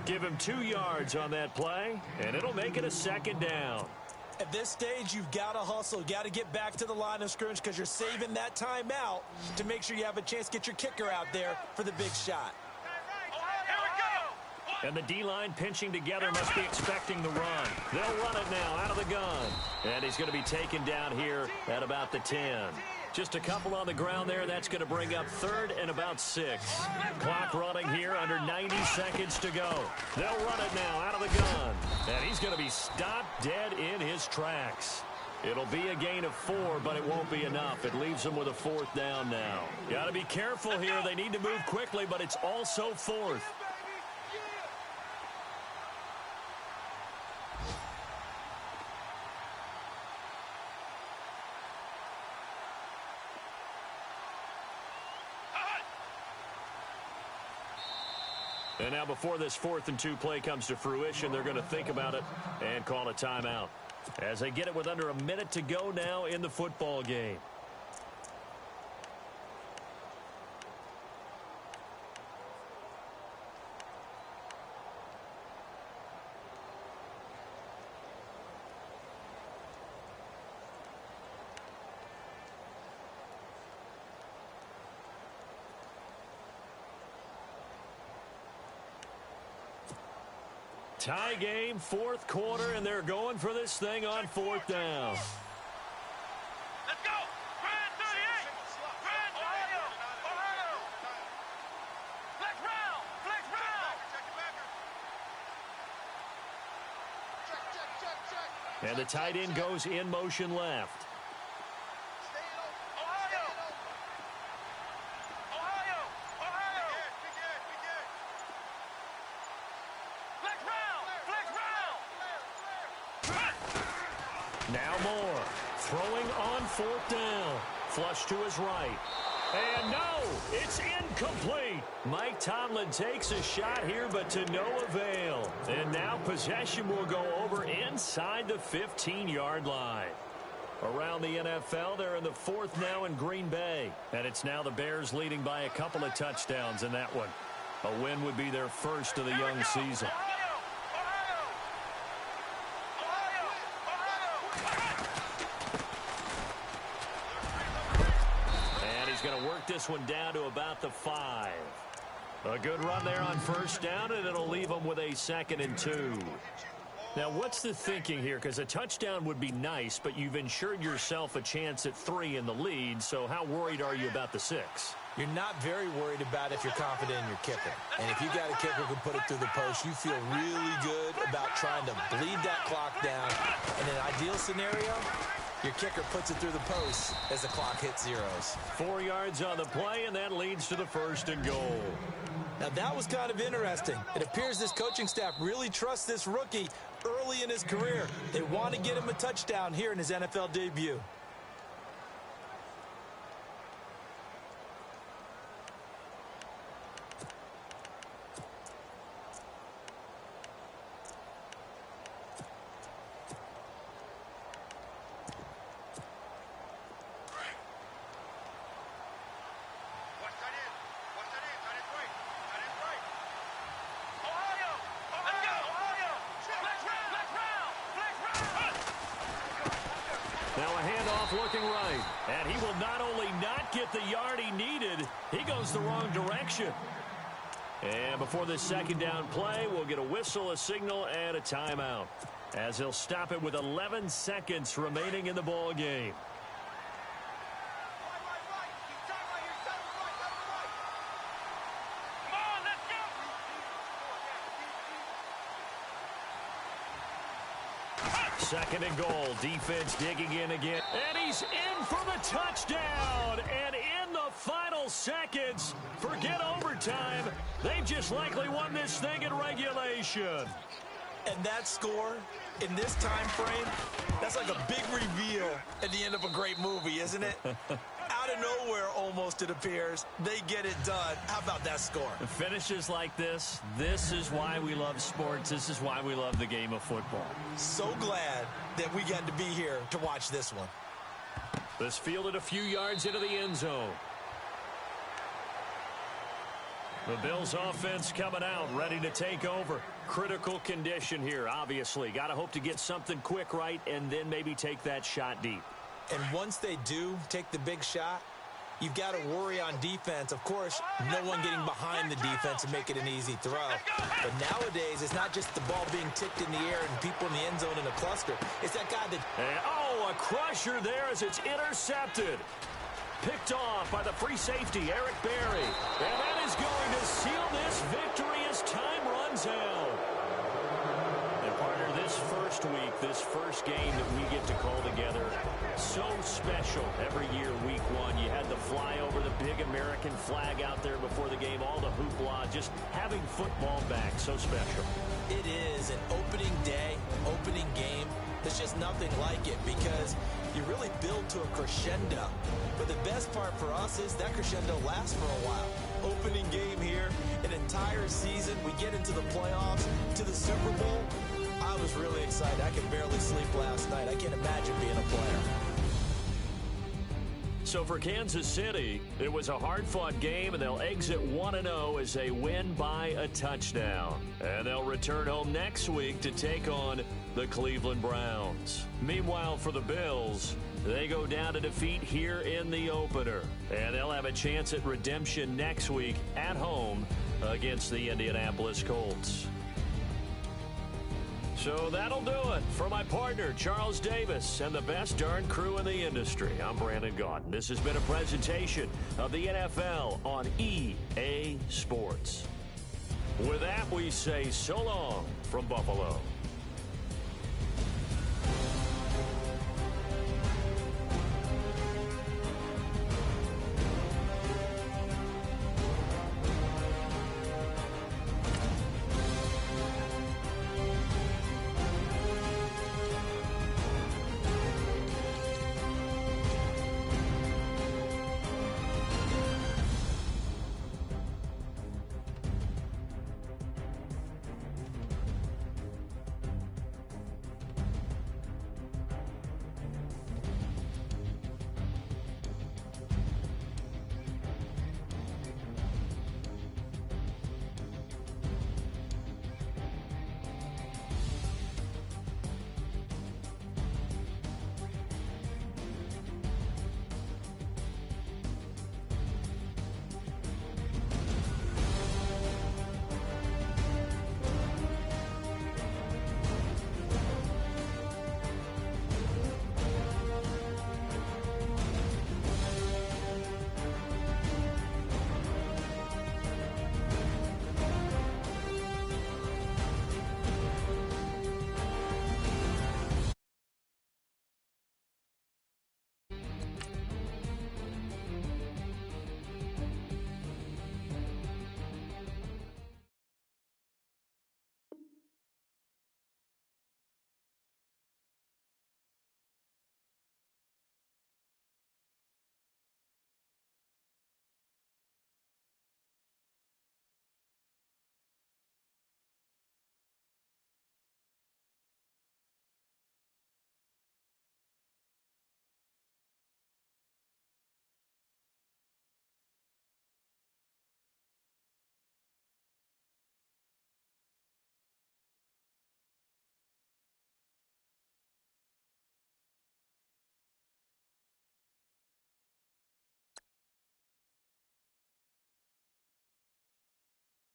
Give him 2 yards on that play, and it'll make it a 2nd down. At this stage, you've got to hustle. Got to get back to the line of scrimmage because you're saving that timeout to make sure you have a chance to get your kicker out there for the big shot. And the D-line pinching together must be expecting the run. They'll run it now out of the gun. And he's going to be taken down here at about the 10. Just a couple on the ground there. That's going to bring up 3rd and about 6. Clock running here under 90 seconds to go. They'll run it now out of the gun. And he's going to be stopped dead in his tracks. It'll be a gain of 4, but it won't be enough. It leaves them with a 4th down now. Got to be careful here. They need to move quickly, but it's also 4th. And now before this 4th and 2 play comes to fruition, they're going to think about it and call a timeout. As they get it with under a minute to go now in the football game. Tie game, 4th quarter, and they're going for this thing on 4th down. Let's go. Grand 38. Grand 38. And the tight end goes in motion left. Now more. Throwing on fourth down. Flush to his right. And no, it's incomplete. Mike Tomlin takes a shot here, but to no avail. And now possession will go over inside the 15-yard line. Around the NFL, they're in the fourth now in Green Bay. And it's now the Bears leading by a couple of touchdowns in that one. A win would be their first of the young season. Going to work this one down to about the 5. A good run there on first down, and it'll leave them with a 2nd and 2. Now, what's the thinking here? Because a touchdown would be nice, but you've ensured yourself a chance at 3 in the lead, so how worried are you about the 6? You're not very worried about if you're confident in your kicker. And if you got a kicker who can put it through the post, you feel really good about trying to bleed that clock down. In an ideal scenario, your kicker puts it through the post as the clock hits zeros. 4 yards on the play, and that leads to the 1st and goal. Now, that was kind of interesting. It appears this coaching staff really trusts this rookie early in his career. They want to get him a touchdown here in his NFL debut. Now a handoff looking right. And he will not only not get the yard he needed, he goes the wrong direction. And before this 2nd down play, we'll get a whistle, a signal, and a timeout, as he'll stop it with 11 seconds remaining in the ball game. Second and goal. Defense digging in again. And he's in for the touchdown. And in the final seconds, forget overtime. They've just likely won this thing in regulation. And that score in this time frame, that's like a big reveal at the end of a great movie, isn't it? Out of nowhere, almost, it appears, they get it done. How about that score? Finishes like this is why we love sports. This is why we love the game of football. So glad that we got to be here to watch this one. This fielded a few yards into the end zone. The Bills offense coming out, ready to take over. Critical condition here, obviously. Got to hope to get something quick right and then maybe take that shot deep. And once they do take the big shot, you've got to worry on defense. Of course, no one getting behind the defense and make it an easy throw. But nowadays, it's not just the ball being tipped in the air and people in the end zone in a cluster. It's that guy that... And, a crusher there as it's intercepted. Picked off by the free safety, Eric Berry. And that is going to seal this victory as time runs out. And partner, this first week, this first game that we get to call together, so special every year, week 1. You had the flyover, the big American flag out there before the game, all the hoopla, just having football back, so special. It is an opening day, opening game. There's just nothing like it because you really build to a crescendo. But the best part for us is that crescendo lasts for a while. Opening game here, an entire season. We get into the playoffs, to the Super Bowl. I was really excited. I could barely sleep last night. I can't imagine being a player. So for Kansas City, it was a hard-fought game, and they'll exit 1-0 as they win by a touchdown. And they'll return home next week to take on the Cleveland Browns. Meanwhile, for the Bills, they go down to defeat here in the opener. And they'll have a chance at redemption next week at home against the Indianapolis Colts. So that'll do it. For my partner, Charles Davis, and the best darn crew in the industry, I'm Brandon Gaudin. This has been a presentation of the NFL on EA Sports. With that, we say so long from Buffalo.